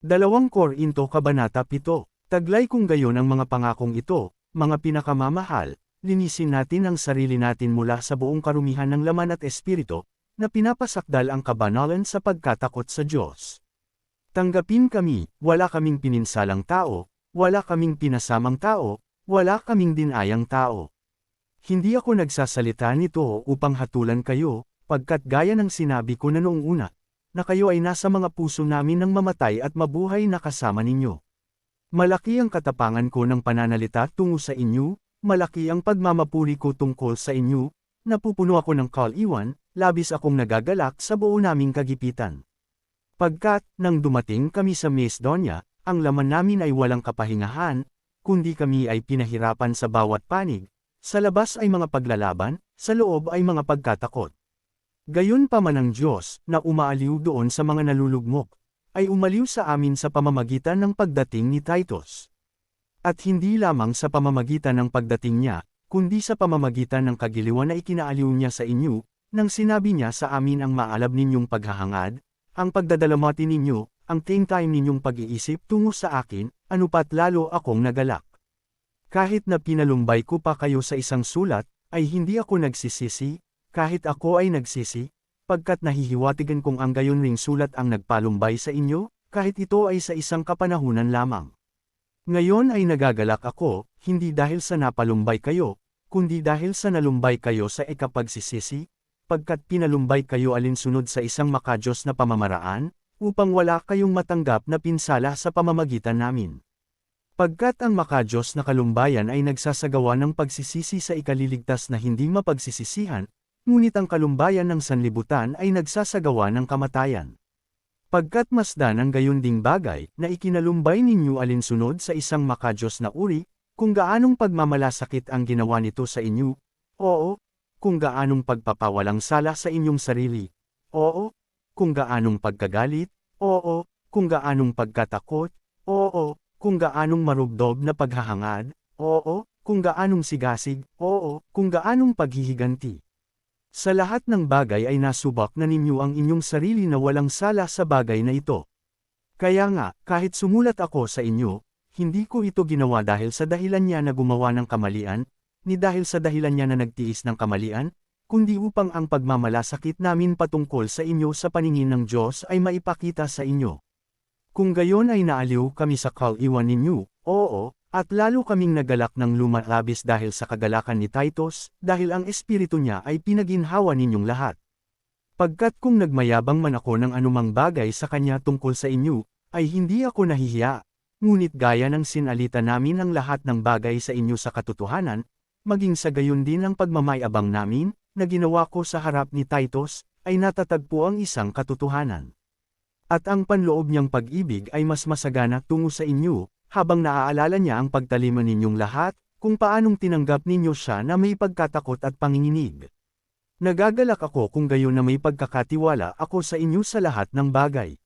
2 Korinto Kabanata 7. Taglay kung gayon ang mga pangakong ito, mga pinakamamahal, linisin natin ang sarili natin mula sa buong karumihan ng laman at espiritu, na pinapasakdal ang kabanalan sa pagkatakot sa Diyos. Tanggapin kami, wala kaming pininsalang tao, wala kaming pinasamang tao, wala kaming dinayang tao. Hindi ako nagsasalita nito upang hatulan kayo, pagkat gaya ng sinabi ko na noong una, na kayo ay nasa mga puso namin ng mamatay at mabuhay na kasama ninyo. Malaki ang katapangan ko ng pananalita tungo sa inyo, malaki ang pagmamapuri ko tungkol sa inyo, napupuno ako ng kaliwan, labis akong nagagalak sa buo naming kagipitan. Pagkat, nang dumating kami sa Macedonia, ang laman namin ay walang kapahingahan, kundi kami ay pinahirapan sa bawat panig, sa labas ay mga paglalaban, sa loob ay mga pagkatakot. Gayon pa man ang Diyos, na umaaliw doon sa mga nalulugmok, ay umaliw sa amin sa pamamagitan ng pagdating ni Titus. At hindi lamang sa pamamagitan ng pagdating niya, kundi sa pamamagitan ng kagiliwan na ikinaaliw niya sa inyo, nang sinabi niya sa amin ang maalab ninyong paghahangad, ang pagdadalamati ninyo, ang time ninyong pag-iisip tungo sa akin, anupat lalo akong nagalak. Kahit na pinalumbay ko pa kayo sa isang sulat, ay hindi ako nagsisisi, kahit ako ay nagsisi, pagkat nahihiwatigan kong ang gayon ring sulat ang nagpalumbay sa inyo, kahit ito ay sa isang kapanahunan lamang. Ngayon ay nagagalak ako, hindi dahil sa napalumbay kayo, kundi dahil sa nalumbay kayo sa ikapagsisisi, pagkat pinalumbay kayo alinsunod sa isang makadiyos na pamamaraan, upang wala kayong matanggap na pinsala sa pamamagitan namin. Pagkat ang makadiyos na kalumbayan ay nagsasagawa ng pagsisisi sa ikaliligtas na hindi mapagsisisihan, ngunit ang kalumbayan ng sanlibutan ay nagsasagawa ng kamatayan. Pagkat masdan ang gayon ding bagay, na ikinalumbay ninyo alinsunod sa isang makadiyos na uri, kung gaanong pagmamalasakit ang ginawa nito sa inyo, oo, kung gaanong pagpapawalang sala sa inyong sarili, oo, kung gaanong pagkagalit, oo, kung gaanong pagkatakot, oo, kung gaanong marubdob na paghahangad, oo, kung gaanong sigasig, oo, kung gaanong paghihiganti. Sa lahat ng bagay ay nasubak na ninyo ang inyong sarili na walang sala sa bagay na ito. Kaya nga, kahit sumulat ako sa inyo, hindi ko ito ginawa dahil sa dahilan niya na gumawa ng kamalian, ni dahil sa dahilan niya na nagtiis ng kamalian, kundi upang ang pagmamalasakit namin patungkol sa inyo sa paningin ng Diyos ay maipakita sa inyo. Kung gayon ay naaliw kami sa kaliwan ninyo, oo, at lalo kaming nagalak ng lumalabis dahil sa kagalakan ni Titus, dahil ang espiritu niya ay pinaginhawa ninyong lahat. Pagkat kung nagmayabang man ako ng anumang bagay sa kanya tungkol sa inyo, ay hindi ako nahihiya, ngunit gaya ng sinalita namin ang lahat ng bagay sa inyo sa katotohanan, maging sa gayon din ang pagmamayabang namin, na ginawa ko sa harap ni Titus, ay natatagpo ang isang katotohanan. At ang panloob niyang pag-ibig ay mas masagana tungo sa inyo, habang naaalala niya ang pagtalima ninyong lahat, kung paanong tinanggap ninyo siya na may pagkatakot at panginginig. Nagagalak ako kung gayon na may pagkakatiwala ako sa inyo sa lahat ng bagay.